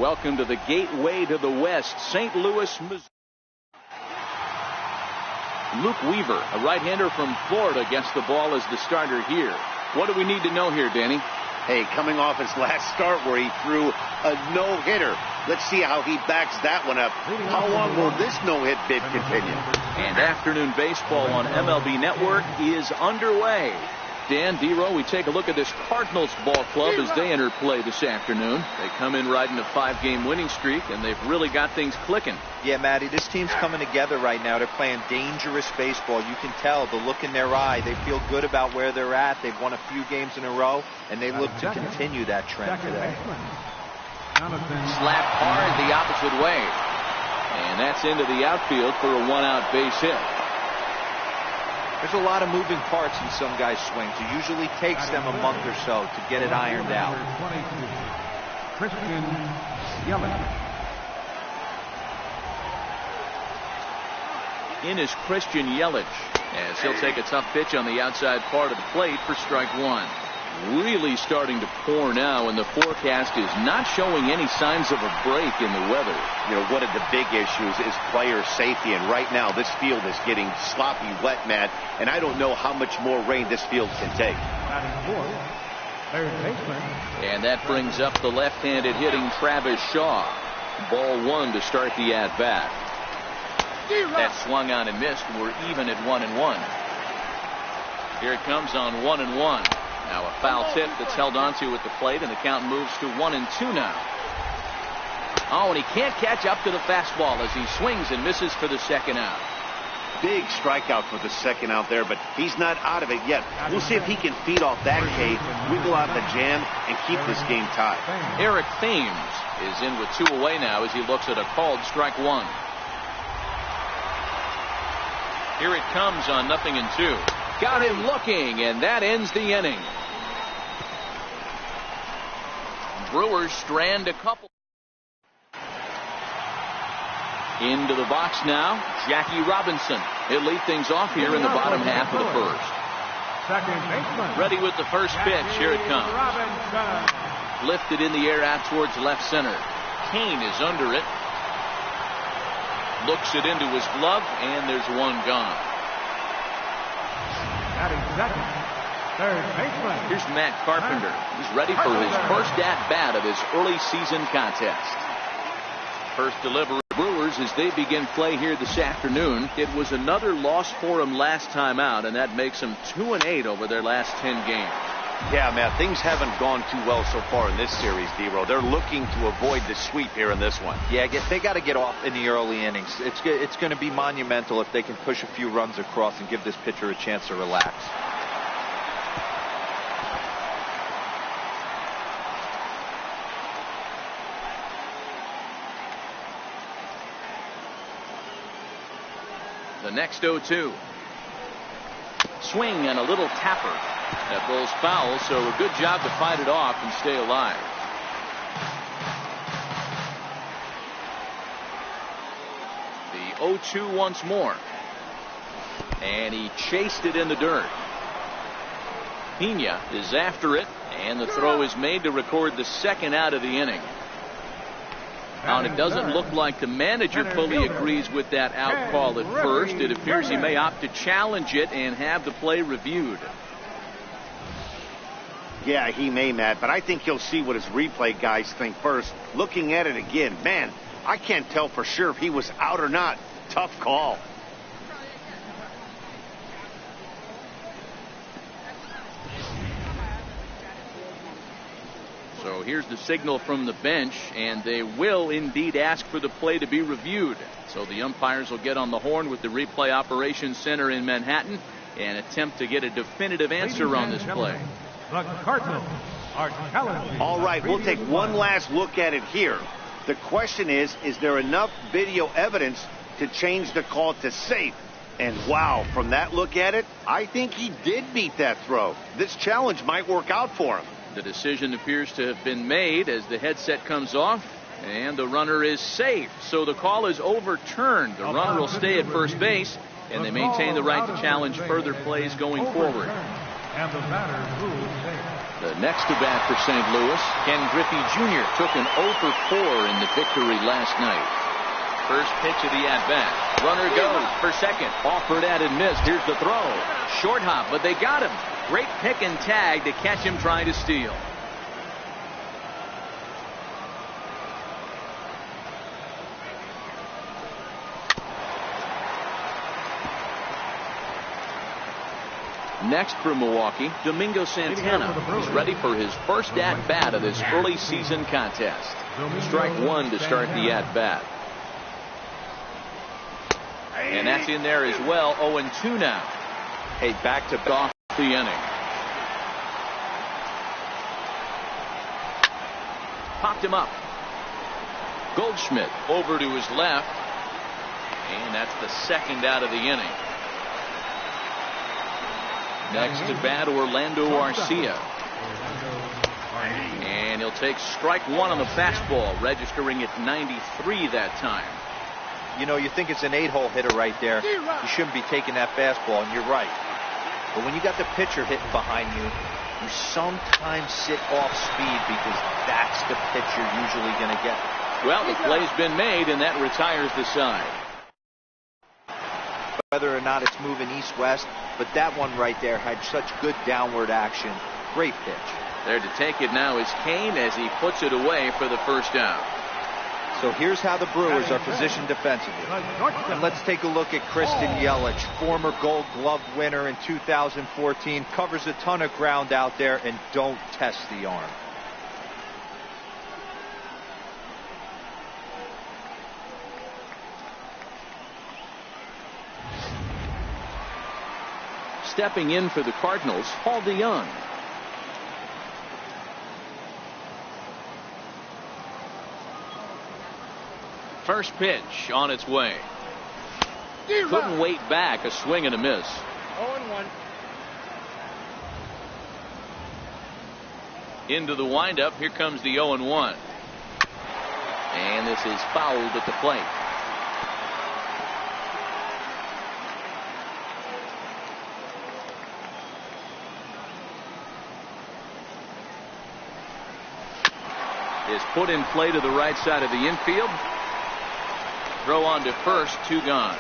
Welcome to the gateway to the West, St. Louis, Missouri. Luke Weaver, a right-hander from Florida, gets the ball as the starter here. What do we need to know here, Danny? Hey, coming off his last start where he threw a no-hitter. Let's see how he backs that one up. How long will this no-hit bid continue? And afternoon baseball on MLB Network is underway. Dan, D-Row, we take a look at this Cardinals ball club as they enter play this afternoon. They come in riding a 5-game winning streak, and they've really got things clicking. Yeah, Matty, this team's coming together right now. They're playing dangerous baseball. You can tell the look in their eye. They feel good about where they're at. They've won a few games in a row, and they look to continue that trend today. Slapped hard the opposite way. And that's into the outfield for a 1-out base hit. There's a lot of moving parts in some guys' swings. It usually takes them a month or so to get it ironed out. In is Christian Yelich, as he'll take a tough pitch on the outside part of the plate for strike one. Really starting to pour now, and the forecast is not showing any signs of a break in the weather. You know, one of the big issues is player safety, and right now this field is getting sloppy wet, Matt, and I don't know how much more rain this field can take. And that brings up the left-handed hitting Travis Shaw. Ball one to start the at-bat. That swung on and missed. We're even at 1-1. Here it comes on 1-1. Now a foul tip that's held onto at the plate, and the count moves to 1-2 now. Oh, and he can't catch up to the fastball as he swings and misses for the second out. Big strikeout for the second out there, but he's not out of it yet. We'll see if he can feed off that K, wiggle out the jam, and keep this game tied. Eric Thames is in with 2 away now as he looks at a called strike one. Here it comes on 0-2. Got him looking, and that ends the inning. Brewers strand a couple. Into the box now, Jackie Robinson. He'll lead things off here in the bottom half of the first. Ready with the first pitch. Here it comes. Lifted in the air out towards left center. Kane is under it. Looks it into his glove, and there's one gone. Here's Matt Carpenter. He's ready for his first at-bat of his early season contest. First delivery Brewers as they begin play here this afternoon. It was another loss for them last time out, and that makes them 2-8 over their last 10 games. Yeah, Matt, things haven't gone too well so far in this series, D-Row. They're looking to avoid the sweep here in this one. Yeah, they got to get off in the early innings. It's going to be monumental if they can push a few runs across and give this pitcher a chance to relax. The next 0-2. Swing and a little tapper. That rolls foul, so a good job to fight it off and stay alive. The 0-2 once more. And he chased it in the dirt. Pena is after it, and the throw is made to record the second out of the inning. Now, and it doesn't look like the manager fully agrees with that out call at first. It appears he may opt to challenge it and have the play reviewed. Yeah, he may, Matt, but I think he'll see what his replay guys think first. Looking at it again, man, I can't tell for sure if he was out or not. Tough call. So here's the signal from the bench, and they will indeed ask for the play to be reviewed. So the umpires will get on the horn with the replay operations center in Manhattan and attempt to get a definitive answer on this play. The Cardinals are challenging. All right, we'll take one last look at it here. The question is there enough video evidence to change the call to safe? And wow, from that look at it, I think he did beat that throw. This challenge might work out for him. The decision appears to have been made as the headset comes off, and the runner is safe. So the call is overturned. The runner will stay at first base, and they maintain the right to challenge further plays going forward. And the batter, Louis Saint. The next to bat for St. Louis, Ken Griffey Jr. took an 0 for 4 in the victory last night. First pitch of the at-bat. Runner goes for second. Offered at and missed. Here's the throw. Short hop, but they got him. Great pick and tag to catch him trying to steal. Next for Milwaukee, Domingo Santana is ready for his first at-bat of this early season contest. Strike one to start the at-bat. And that's in there as well. 0-2 now. Hey, back to off the inning. Popped him up. Goldschmidt over to his left. And that's the second out of the inning. Next to bat, Orlando Arcia. And he'll take strike one on the fastball, registering at 93 that time. You know, you think it's an 8-hole hitter right there. You shouldn't be taking that fastball, and you're right. But when you got the pitcher hitting behind you, you sometimes sit off speed because that's the pitch you're usually going to get. Well, the play's been made, and that retires the side. Whether or not it's moving east-west, but that one right there had such good downward action. Great pitch. There to take it now is Kane as he puts it away for the first down. So here's how the Brewers are positioned defensively. And let's take a look at Kristen Yelich, former Gold Glove winner in 2014, covers a ton of ground out there, and don't test the arm. Stepping in for the Cardinals, Paul DeYoung. First pitch on its way. Couldn't wait back. A swing and a miss. 0-1. Into the windup. Here comes the 0-1. And this is fouled at the plate. Is put in play to the right side of the infield. Throw on to first, 2 gone.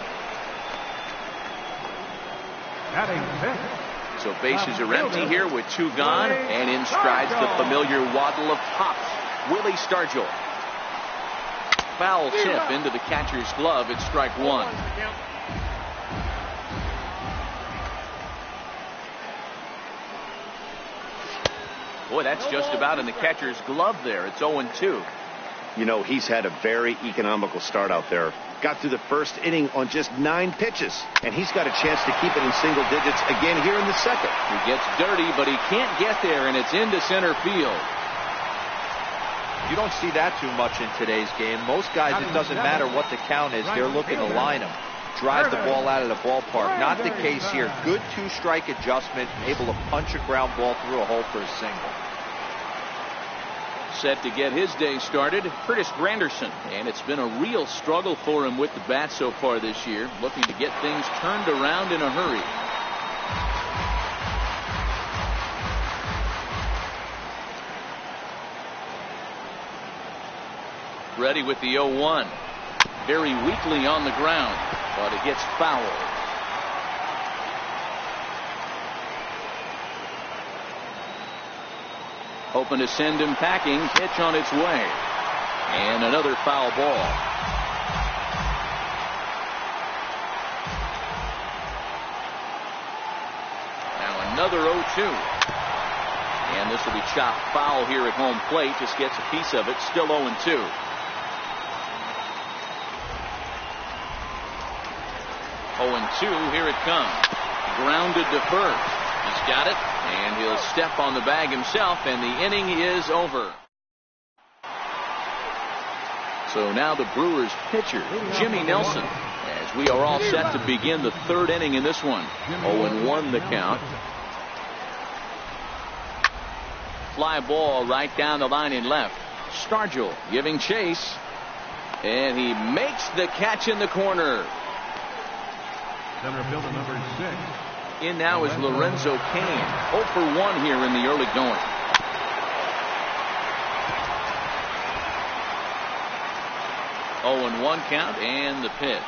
So bases are empty here with 2 gone, and in strides the familiar waddle of hops, Willie Stargell. Foul tip into the catcher's glove. It's strike one. Boy, that's just about in the catcher's glove there. It's 0-2. You know, he's had a very economical start out there. Got through the first inning on just 9 pitches, and he's got a chance to keep it in single digits again here in the second. He gets dirty, but he can't get there, and it's into center field. You don't see that too much in today's game. Most guys, it doesn't matter what the count is. They're looking to line them, drive the ball out of the ballpark. Not the case here. Good 2-strike adjustment, able to punch a ground ball through a hole for a single. Set to get his day started, Curtis Granderson, and it's been a real struggle for him with the bat so far this year, looking to get things turned around in a hurry. Ready with the 0-1. Very weakly on the ground, but it gets fouled. Hoping to send him packing. Pitch on its way. And another foul ball. Now another 0-2. And this will be chopped foul here at home plate. Just gets a piece of it. Still 0-2. 0-2. Here it comes. Grounded to first. He's got it. And he'll step on the bag himself, and the inning is over. So now the Brewers pitcher, Jimmy Nelson, as we are all set to begin the 3rd inning in this one. 0-1 the count. Fly ball right down the line in left. Stargell giving chase, and he makes the catch in the corner. Center fielder number 6. In now is Lorenzo Cain. 0 for 1 here in the early going. Oh, and 1 count, and the pitch.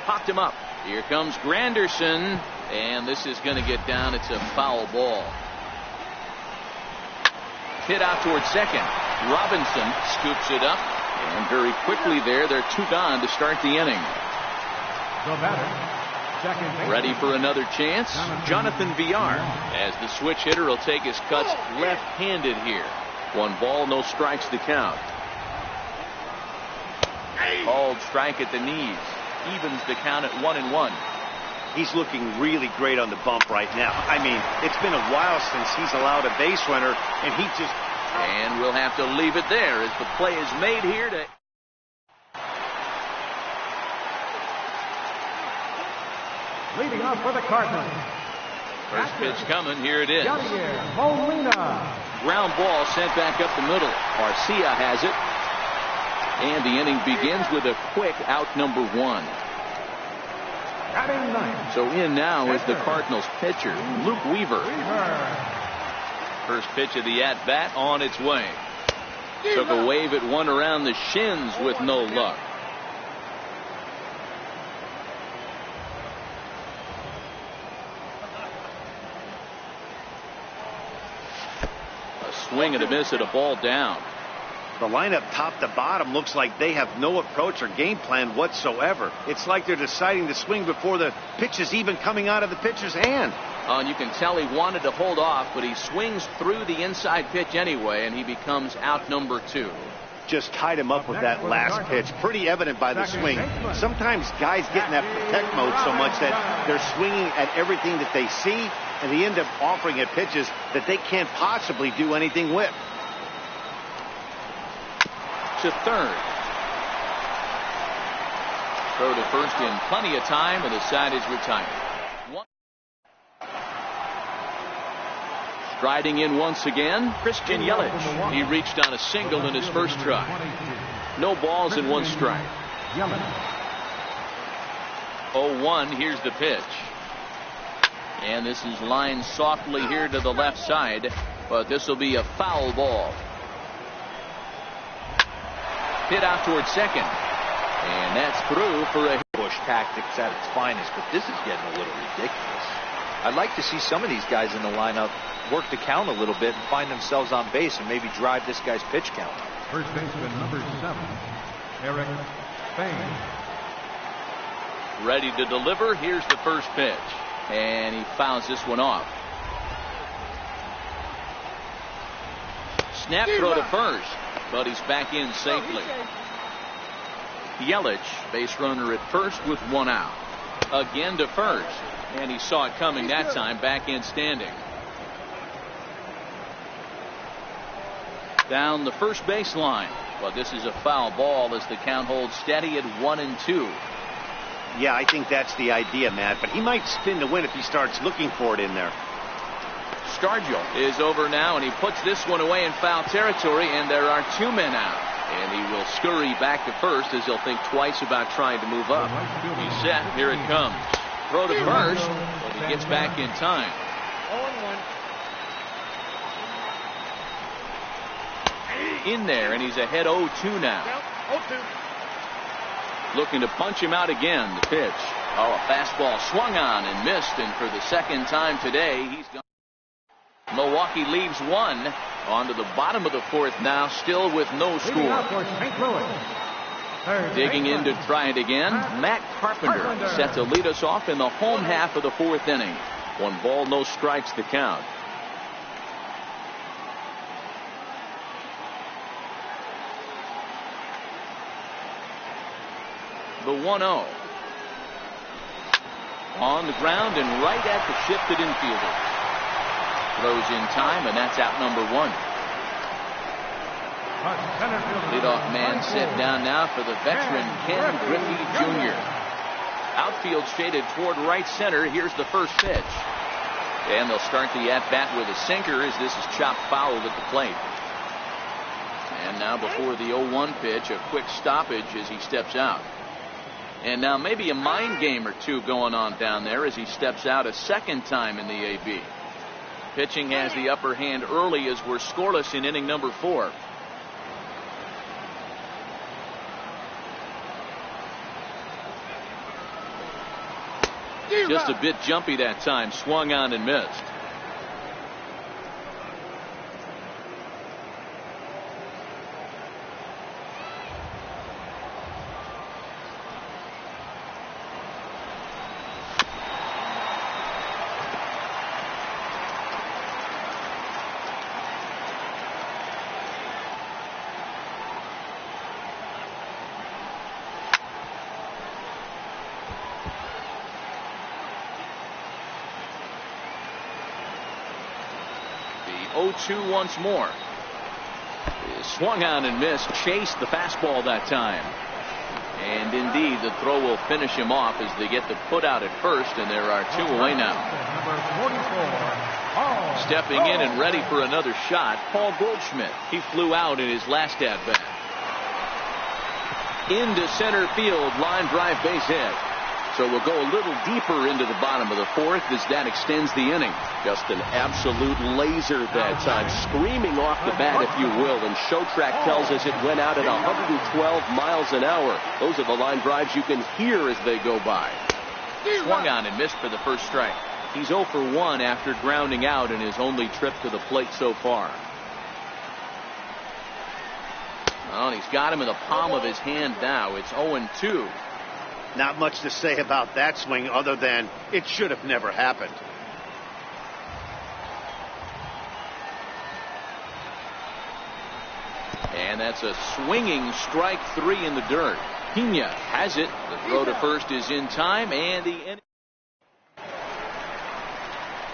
Popped him up. Here comes Granderson, and this is going to get down. It's a foul ball. Hit out towards second. Robinson scoops it up, and very quickly there, they're 2 gone to start the inning. The batter, second. Ready for another chance? Jonathan Villar, as the switch hitter will take his cuts left-handed here. 1 ball, no strikes to count. Called strike at the knees. Evens the count at 1-1. He's looking really great on the bump right now. I mean, it's been a while since he's allowed a base runner, and he just... And we'll have to leave it there as the play is made here to... Leading off for the Cardinals. First pitch coming. Here it is. Yadier Molina. Ground ball sent back up the middle. Garcia has it. And the inning begins with a quick out number 1. Batting ninth. So in now is the Cardinals pitcher, Luke Weaver. First pitch of the at-bat on its way. Took a wave at one around the shins with no luck. A swing and a miss at a ball down. The lineup top to bottom looks like they have no approach or game plan whatsoever. It's like they're deciding to swing before the pitch is even coming out of the pitcher's hand. And you can tell he wanted to hold off, but he swings through the inside pitch anyway, and he becomes out number 2. Just tied him up with that last pitch. Pretty evident by the swing. Sometimes guys get in that protect mode so much that they're swinging at everything that they see, and they end up offering at pitches that they can't possibly do anything with. To third. Throw to first in plenty of time, and the side is retired. Striding in once again, Christian Yelich. He reached on a single in his first try. No balls and 1 strike. 0-1. Here's the pitch. And this is lined softly here to the left side, but this will be a foul ball. Hit out towards second. And that's through for a push tactics at its finest, but this is getting a little ridiculous. I'd like to see some of these guys in the lineup work the count a little bit and find themselves on base and maybe drive this guy's pitch count. First baseman number 7, Eric Spain. Ready to deliver. Here's the first pitch. And he fouls this one off. Snap throw to first, but he's back in safely. Yelich, base runner at first with 1 out. Again to first, and he saw it coming that time, back in standing. Down the first baseline. Well, this is a foul ball as the count holds steady at 1-2. Yeah, I think that's the idea, Matt, but he might spin to win if he starts looking for it in there. Stargell is over now, and he puts this one away in foul territory, and there are 2 men out. And he will scurry back to first as he'll think twice about trying to move up. He's set. Here it comes. Throw to first, but he gets back in time. 0-1. In there, and he's ahead 0-2 now. 0-2. Looking to punch him out again. The pitch. Oh, a fastball swung on and missed, and for the second time today, he's gone. Milwaukee leaves 1. On to the bottom of the 4th now, still with no score. Digging in to try it again, Matt Carpenter set to lead us off in the home half of the 4th inning. 1 ball, no strikes to count. The 1-0. On the ground and right at the shifted infielder. Throws in time, and that's out number 1. Leadoff man set down now for the veteran Ken Griffey Jr. Outfield shaded toward right center. Here's the first pitch. And they'll start the at-bat with a sinker as this is chopped foul at the plate. And now before the 0-1 pitch, a quick stoppage as he steps out. And now maybe a mind game or two going on down there as he steps out a second time in the AB. Pitching has the upper hand early as we're scoreless in inning number 4. Just a bit jumpy that time. Swung on and missed. The 0-2 once more. Swung on and missed. Chased the fastball that time. And indeed, the throw will finish him off as they get the put out at first, and there are 2 away now. Stepping in and ready for another shot, Paul Goldschmidt. He flew out in his last at bat. Into center field, line drive, base hit. So we'll go a little deeper into the bottom of the 4th as that extends the inning. Just an absolute laser that time, screaming off the bat, if you will, and Showtrack tells us it went out at 112 miles an hour. Those are the line drives you can hear as they go by. Swung on and missed for the first strike. He's 0 for 1 after grounding out in his only trip to the plate so far. Oh, and he's got him in the palm of his hand now. It's 0-2. Not much to say about that swing other than it should have never happened. And that's a swinging strike 3 in the dirt. Pena has it. The throw to first is in time, and the inning.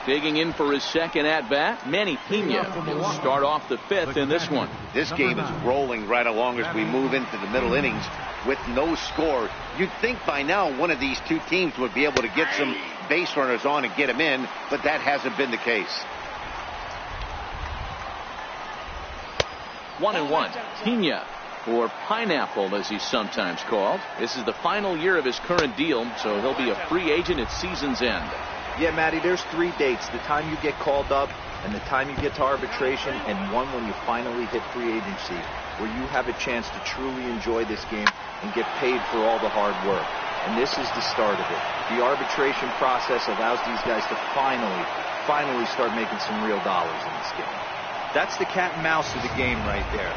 Digging in for his second at bat, Manny Pena. He'll start off the 5th in this one. This game is rolling right along as we move into the middle innings with no score. You'd think by now one of these two teams would be able to get some base runners on and get them in, but that hasn't been the case. 1-1. Pena, or Pineapple as he's sometimes called. This is the final year of his current deal, so he'll be a free agent at season's end. Yeah, Matty, there's 3 dates. The time you get called up, and the time you get to arbitration, and one when you finally hit free agency, where you have a chance to truly enjoy this game and get paid for all the hard work. And this is the start of it. The arbitration process allows these guys to finally start making some real dollars in this game. That's the cat and mouse of the game right there.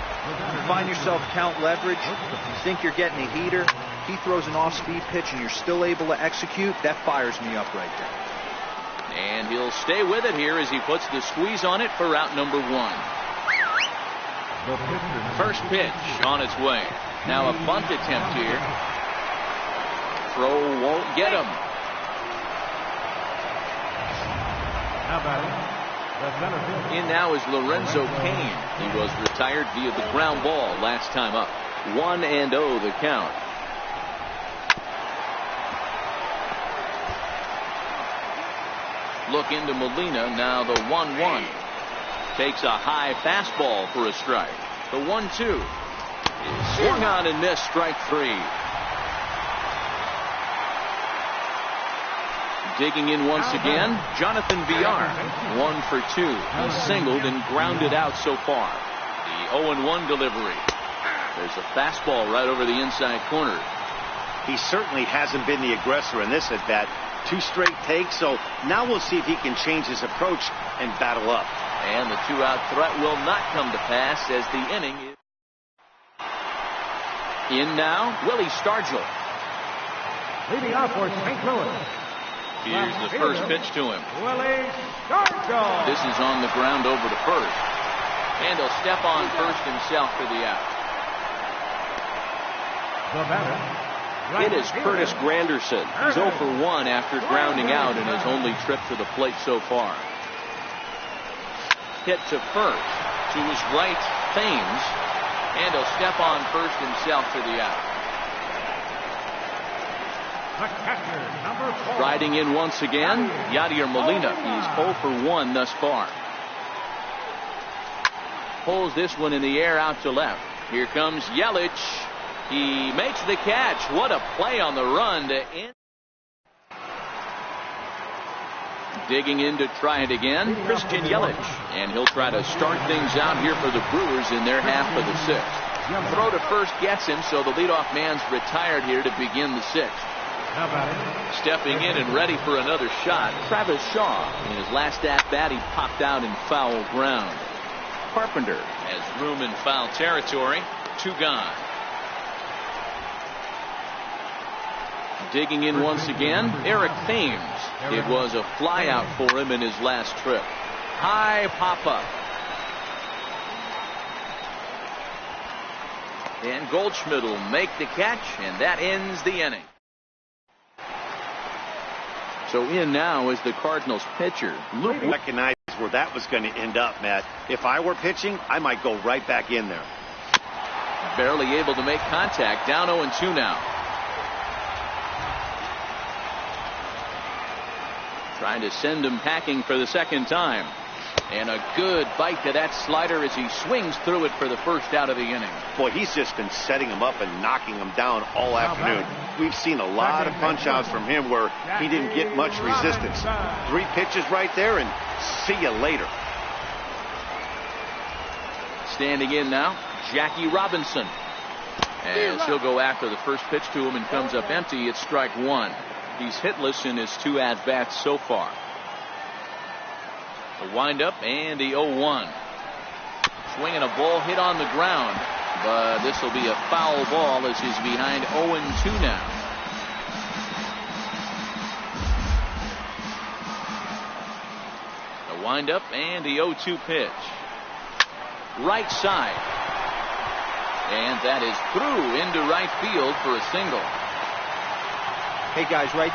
You find yourself count leverage, you think you're getting a heater, he throws an off-speed pitch and you're still able to execute, that fires me up right there. And he'll stay with it here as he puts the squeeze on it for out number 1. First pitch on its way. Now a bunt attempt here. Throw won't get him. In now is Lorenzo Cain. He was retired via the ground ball last time up. 1-0 the count. Look into Molina. Now the 1-1. Takes a high fastball for a strike. The 1-2. Swung on and missed, strike 3. Digging in once again, Jonathan Villar. 1 for 2. He's singled and grounded out so far. The 0-1 delivery. There's a fastball right over the inside corner. He certainly hasn't been the aggressor in this at bat. 2 straight takes, so now we'll see if he can change his approach and battle up. And the 2-out threat will not come to pass as the inning is. In now, Willie Stargell. Leading off for St. Louis. Here's the first pitch to him. Willie Stargell. This is on the ground over to first. And he'll step on first himself for the out. The batter. It is Curtis Granderson. He's 0 for 1 after grounding out in his only trip to the plate so far. Hit to first. To his right, Thames. And he'll step on first himself for the out. The catcher, number 4. Riding in once again, Yadier Molina. He's 0 for 1 thus far. Pulls this one in the air out to left. Here comes Yelich. He makes the catch. What a play on the run to end. Digging in to try it again, Christian Yelich. And he'll try to start things out here for the Brewers in their half of the sixth. Throw to first gets him, so the leadoff man's retired here to begin the sixth. Stepping in and ready for another shot, Travis Shaw. In his last at-bat, he popped out in foul ground. Carpenter has room in foul territory. 2 gone. Digging in once again, Eric Thames. It was a flyout for him in his last trip. High pop-up. And Goldschmidt will make the catch, and that ends the inning. So in now is the Cardinals pitcher, Luke. Recognized where that was going to end up, Matt. If I were pitching, I might go right back in there. Barely able to make contact. Down 0-2 now. Trying to send him packing for the second time. And a good bite to that slider as he swings through it for the first out of the inning. Boy, he's just been setting him up and knocking him down all afternoon. We've seen a lot of punch-outs from him where he didn't get much resistance. 3 pitches right there, and see you later. Standing in now, Jackie Robinson. As he'll go after the first pitch to him and comes up empty. It's strike 1. He's hitless in his 2 at-bats so far. The windup and the 0-1. Swinging a ball hit on the ground, but this will be a foul ball as he's behind 0-2 now. The windup and the 0-2 pitch. Right side. And that is through into right field for a single. Hey guys, right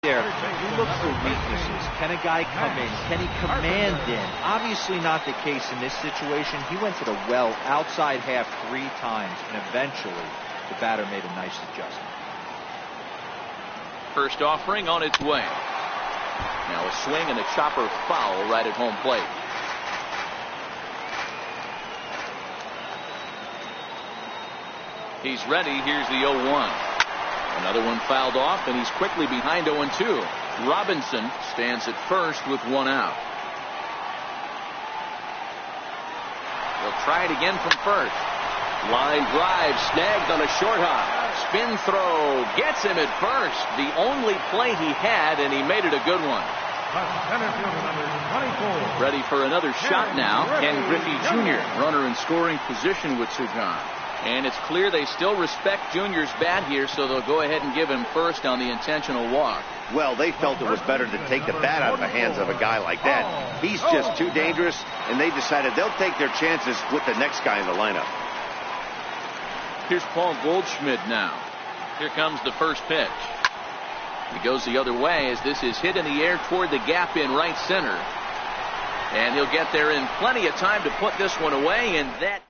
there, you look for weaknesses. Can a guy come in? Can he command in? Obviously not the case in this situation. He went to the well outside half 3 times, and eventually the batter made a nice adjustment. First offering on its way. Now a swing and a chopper foul right at home plate. He's ready. Here's the 0-1. Another one fouled off, and he's quickly behind 0-2. Robinson stands at first with 1 out. He'll try it again from first. Line drive snagged on a short hop. Spin throw gets him at first. The only play he had, and he made it a good one. Ready for another shot now. Ken Griffey Jr. runner in scoring position with Sugan. And it's clear they still respect Junior's bat here, so they'll go ahead and give him first on the intentional walk. Well, they felt it was better to take the bat out of the hands of a guy like that. He's just too dangerous, and they decided they'll take their chances with the next guy in the lineup. Here's Paul Goldschmidt now. Here comes the first pitch. He goes the other way as this is hit in the air toward the gap in right center. And he'll get there in plenty of time to put this one away, and that.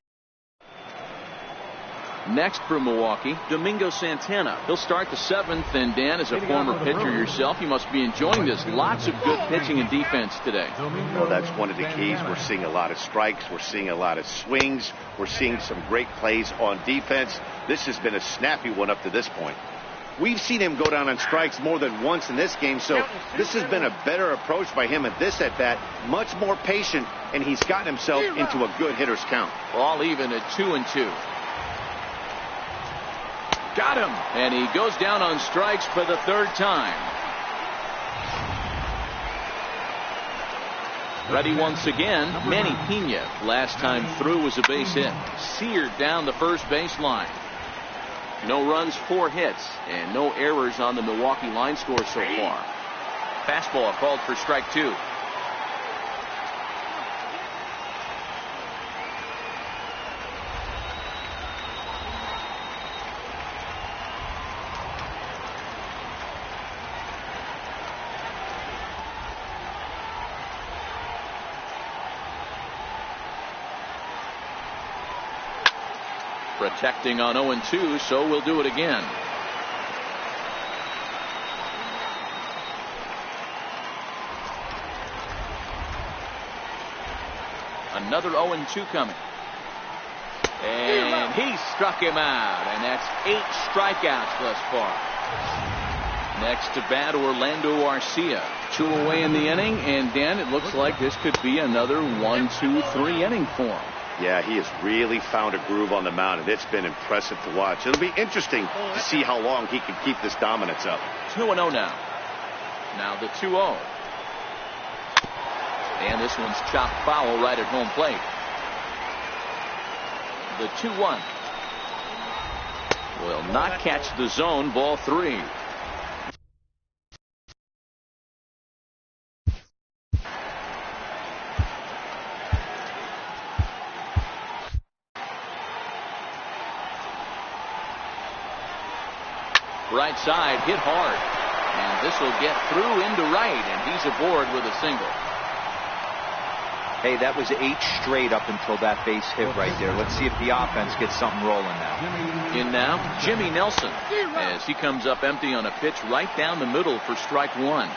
Next for Milwaukee, Domingo Santana. He'll start the 7th, and Dan, as a former pitcher yourself, you must be enjoying this. Lots of good pitching and defense today. Well, that's one of the keys. We're seeing a lot of strikes. We're seeing a lot of swings. We're seeing some great plays on defense. This has been a snappy one up to this point. We've seen him go down on strikes more than once in this game, so this has been a better approach by him at this at-bat. Much more patient, and he's gotten himself into a good hitter's count. All even at 2-2. Got him, and he goes down on strikes for the 3rd time. Ready once again, Manny Pena. Last time through was a base hit. Seared down the first baseline. No runs, 4 hits, and no errors on the Milwaukee line score so far. Fastball called for strike 2. Protecting on 0-2, so we'll do it again. Another 0-2 coming. And he struck him out, and that's 8 strikeouts thus far. Next to bat, Orlando Arcia. 2 away in the inning, and Dan, it looks like this could be another 1-2-3 inning for him. Yeah, he has really found a groove on the mound, and it's been impressive to watch. It'll be interesting to see how long he can keep this dominance up. 2-0 now. Now the 2-0. And this one's chopped foul right at home plate. The 2-1 will not catch the zone. Ball 3. Right side, hit hard, and this will get through into right, and he's aboard with a single. Hey, that was 8 straight up until that base hit right there. Let's see if the offense gets something rolling now. In now, Jimmy Nelson, as he comes up empty on a pitch right down the middle for strike 1.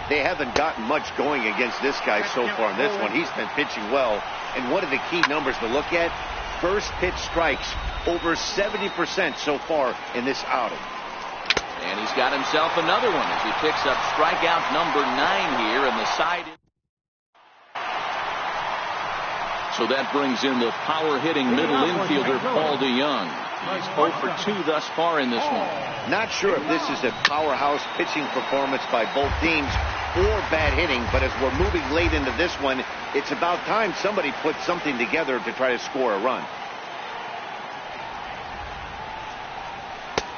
They haven't gotten much going against this guy so far in this one. He's been pitching well, and one of the key numbers to look at, first pitch strikes, over 70% so far in this outing. And he's got himself another one as he picks up strikeout number 9 here, and the side. So that brings in the power-hitting middle infielder, Paul DeYoung. He's 0 for 2 thus far in this one. Not sure if this is a powerhouse pitching performance by both teams or bad hitting, but as we're moving late into this one, it's about time somebody put something together to try to score a run.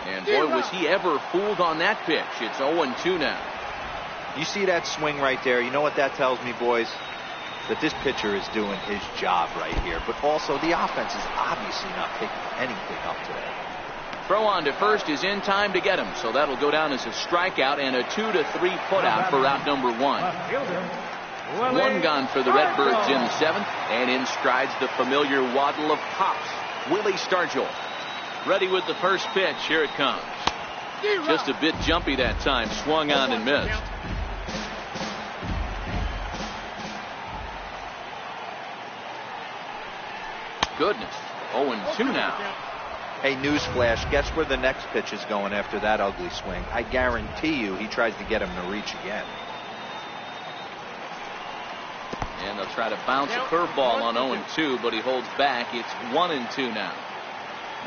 And boy, was he ever fooled on that pitch. It's 0-2 now. You see that swing right there? You know what that tells me, boys? That this pitcher is doing his job right here. But also, the offense is obviously not picking anything up today. Throw on to first is in time to get him. So that'll go down as a strikeout and a 2-3 putout for out number 1. 1 gone for the Redbirds in the 7th. And in strides the familiar waddle of Pops, Willie Stargell. Ready with the first pitch. Here it comes. Just a bit jumpy that time. Swung on and missed. Goodness. 0-2 now. Hey, newsflash. Guess where the next pitch is going after that ugly swing? I guarantee you he tries to get him to reach again. And they'll try to bounce a curveball on 0-2, but he holds back. It's 1-2 now.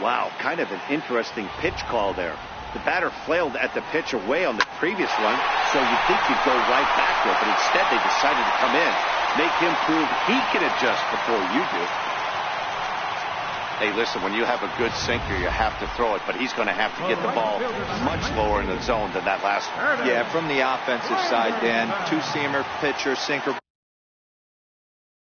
Wow, kind of an interesting pitch call there. The batter flailed at the pitch away on the previous one, so you'd think he'd go right back there, but instead they decided to come in, make him prove he can adjust before you do. Hey, listen, when you have a good sinker, you have to throw it, but he's going to have to get the ball much lower in the zone than that last one. Yeah, from the offensive side, Dan, 2-seamer, pitcher, sinker,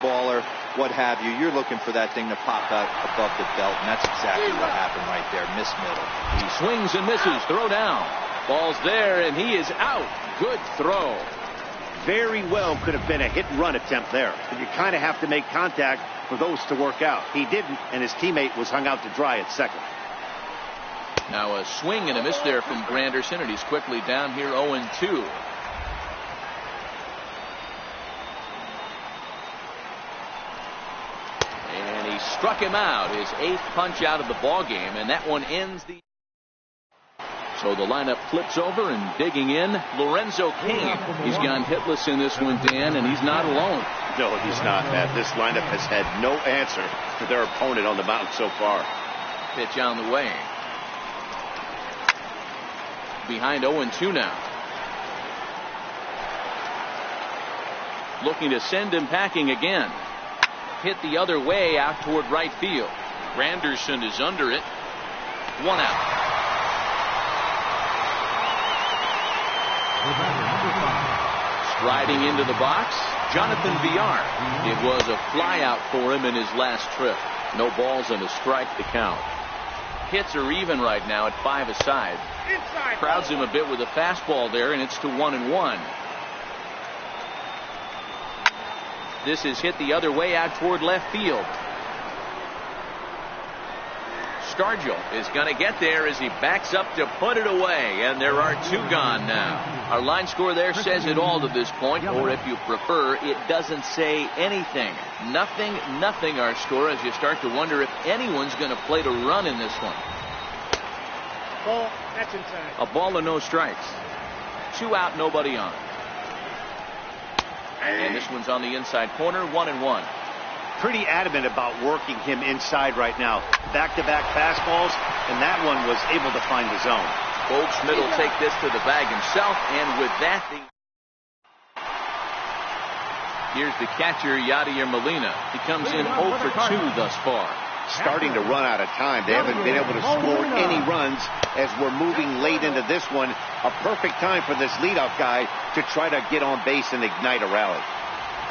baller, what have you. You're looking for that thing to pop out above the belt, and that's exactly what happened right there. Miss middle. He swings and misses. Throw down. Ball's there, and he is out. Good throw. Very well could have been a hit-and-run attempt there, but you kind of have to make contact for those to work out. He didn't, and his teammate was hung out to dry at second. Now a swing and a miss there from Granderson, and he's quickly down here 0-2. And he struck him out, his 8th punch out of the ball game, and that one ends the. So the lineup flips over, and digging in, Lorenzo Cain. He's gone hitless in this one, Dan, and he's not alone. No, he's not, Matt. This lineup has had no answer to their opponent on the mound so far. Pitch on the way. Behind 0-2 now. Looking to send him packing again. Hit the other way out toward right field. Granderson is under it. 1 out. Striding into the box, Jonathan Villar. It was a flyout for him in his last trip. No balls and a strike to count. Hits are even right now at 5 aside. Crowds him a bit with a fastball there, and it's to 1-1. This is hit the other way out toward left field. Stargell is going to get there as he backs up to put it away, and there are two gone now. Our line score there says it all to this point, or if you prefer, it doesn't say anything. Nothing our score, as you start to wonder if anyone's going to play to run in this one. Ball, that's inside. A ball and no strikes. 2 out, nobody on. And this one's on the inside corner, 1-1. Pretty adamant about working him inside right now. Back-to-back fastballs, and that one was able to find the zone. Goldschmidt will take this to the bag himself, and with that, here's the catcher, Yadier Molina. He comes in 0 for 2 thus far. Starting to run out of time. They haven't been able to score any runs as we're moving late into this one. A perfect time for this leadoff guy to try to get on base and ignite a rally.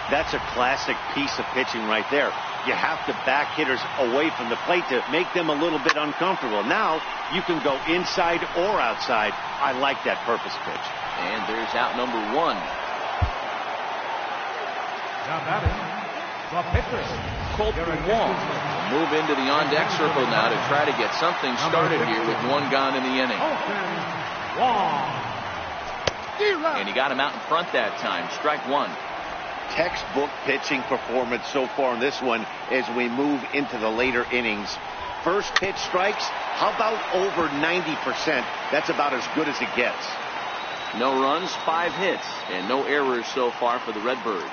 That's a classic piece of pitching right there. You have to back hitters away from the plate to make them a little bit uncomfortable. Now you can go inside or outside. I like that purpose pitch. And there's out number 1. Now batting, the pitcher, Colton Wong will move into the on-deck circle now to try to get something started here with 1 gone in the inning. And he got him out in front that time. Strike 1. Textbook pitching performance so far in this one as we move into the later innings. First pitch strikes, how about over 90%? That's about as good as it gets. No runs, 5 hits, and no errors so far for the Redbirds.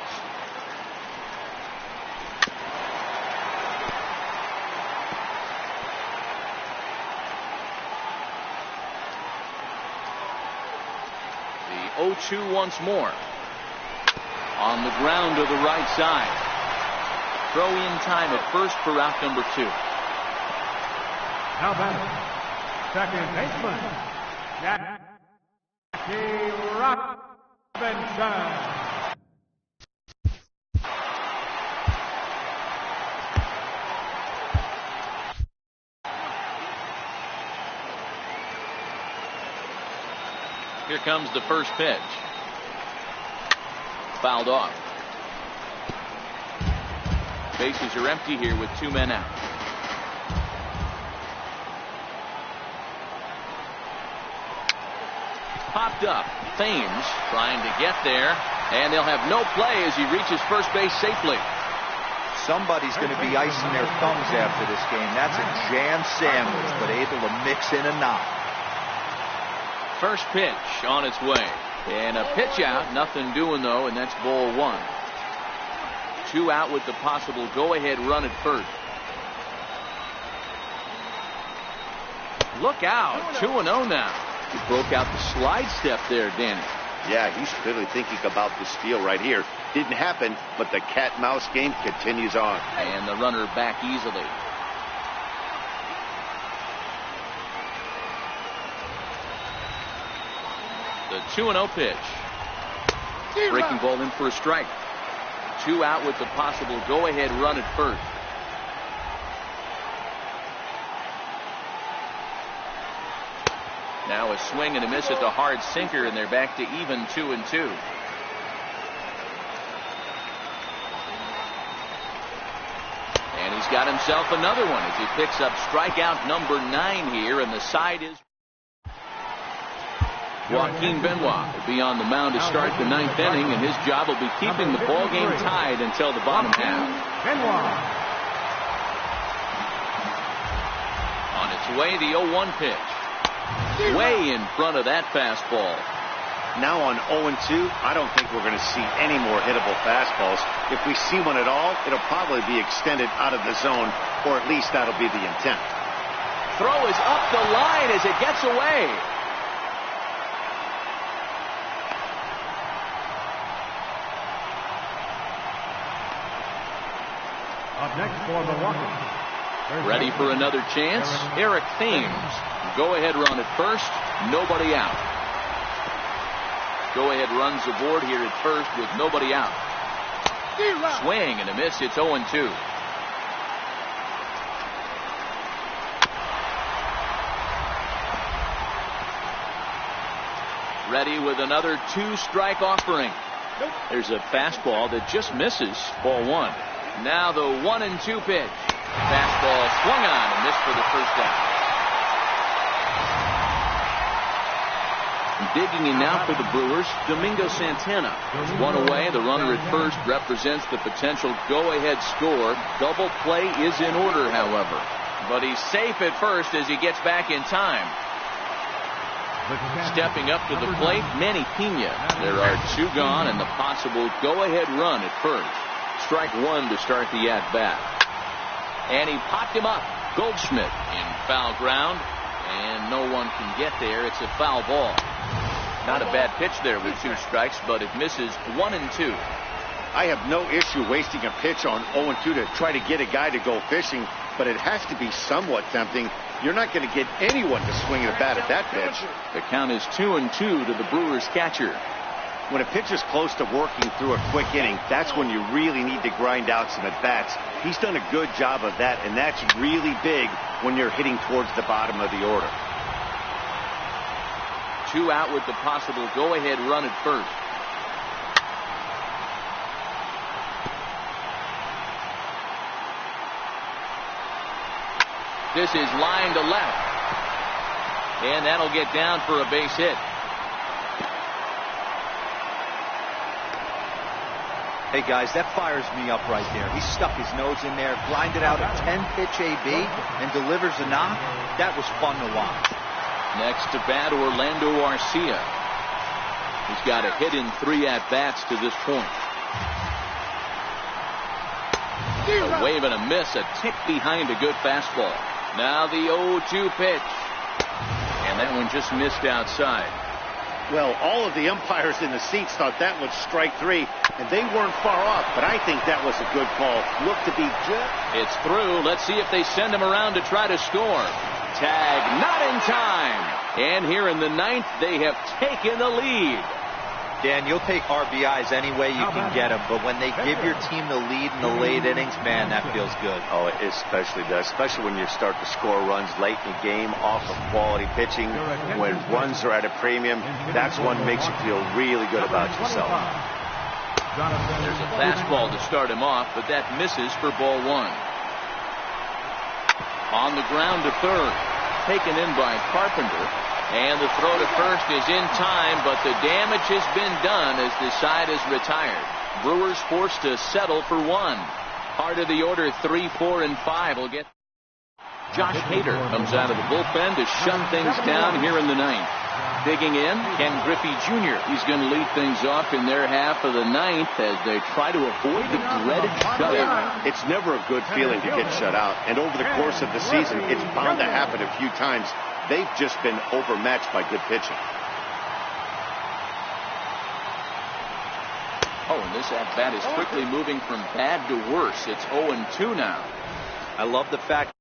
The 0-2 once more. On the ground to the right side. Throw in time at first for out number 2. now batting, second baseman, Jackie Robinson. Here comes the first pitch. Fouled off. Bases are empty here with 2 men out. Popped up. Thames trying to get there, and they'll have no play as he reaches first base safely. Somebody's going to be icing their thumbs after this game. That's a jam sandwich, but able to mix in a knock. First pitch on its way. And a pitch out, nothing doing though, and that's ball 1. 2 out with the possible go-ahead run at first. Look out, 2-0 now. He broke out the slide step there, Danny. Yeah, he's clearly thinking about the steal right here. Didn't happen, but the cat-mouse game continues on. And the runner back easily. The 2-0 pitch. Breaking ball in for a strike. 2 out with the possible go-ahead run at first. Now a swing and a miss at the hard sinker, and they're back to even 2-2. And he's got himself another one as he picks up strikeout number 9 here, and the side is Joaquin Benoit will be on the mound to start the 9th inning, and his job will be keeping the ball game tied until the bottom half. On its way, the 0-1 pitch. Way in front of that fastball. Now on 0-2, I don't think we're going to see any more hittable fastballs. If we see one at all, it'll probably be extended out of the zone, or at least that'll be the intent. Throw is up the line as it gets away. Up next for Milwaukee. Ready for another chance? Eric Thames. Go-ahead run at first. Nobody out. Go-ahead runs aboard here at first with nobody out. Swing and a miss. It's 0-2. Ready with another 2-strike offering. There's a fastball that just misses. Ball 1. Now the 1-2 pitch. Fastball swung on and missed for the first out. Digging in now for the Brewers, Domingo Santana. One away. The runner at first represents the potential go-ahead score. Double play is in order, however. But he's safe at first as he gets back in time. Stepping up to the plate, Manny Pena. There are two gone and the possible go-ahead run at first. Strike one to start the at-bat. And he popped him up. Goldschmidt in foul ground. And no one can get there. It's a foul ball. Not a bad pitch there with two strikes, but it misses 1 and 2. I have no issue wasting a pitch on 0-2 to try to get a guy to go fishing, but it has to be somewhat tempting. You're not going to get anyone to swing at a bat at that pitch. The count is 2-2 to the Brewers catcher. When a pitcher's close to working through a quick inning, that's when you really need to grind out some at-bats. He's done a good job of that, and that's really big when you're hitting towards the bottom of the order. 2 out with the possible go-ahead run at first. This is line to left. And that'll get down for a base hit. Hey, guys, that fires me up right there. He stuck his nose in there, grinded out a 10-pitch AB, and delivers a knock. That was fun to watch. Next to bat, Orlando Arcia. He's got a hit in 3 at-bats to this point. A wave and a miss, a tick behind a good fastball. Now the 0-2 pitch. And that one just missed outside. Well, all of the umpires in the seats thought that was strike 3, and they weren't far off, but I think that was a good call. Looked to be just... It's through. Let's see if they send him around to try to score. Tag, not in time. And here in the 9th, they have taken the lead. Dan, you'll take RBIs any way you can get them, but when they give your team the lead in the late innings, man, that feels good. Oh, it especially does, especially when you start to score runs late in the game off of quality pitching. When runs are at a premium, that's what makes you feel really good about yourself. There's a fastball to start him off, but that misses for ball 1. On the ground to third, taken in by Carpenter. And the throw to first is in time, but the damage has been done as the side is retired. Brewers forced to settle for 1. Part of the order 3, 4, and 5 will get. Josh Hader comes out of the bullpen to shut things down here in the 9th. Digging in, Ken Griffey Jr. He's going to lead things off in their half of the 9th as they try to avoid the dreaded shutout. It's never a good feeling to get shut out, and over the course of the season, it's bound to happen a few times. They've just been overmatched by good pitching. Oh, and this at-bat is quickly moving from bad to worse. It's 0-2 now. I love the fact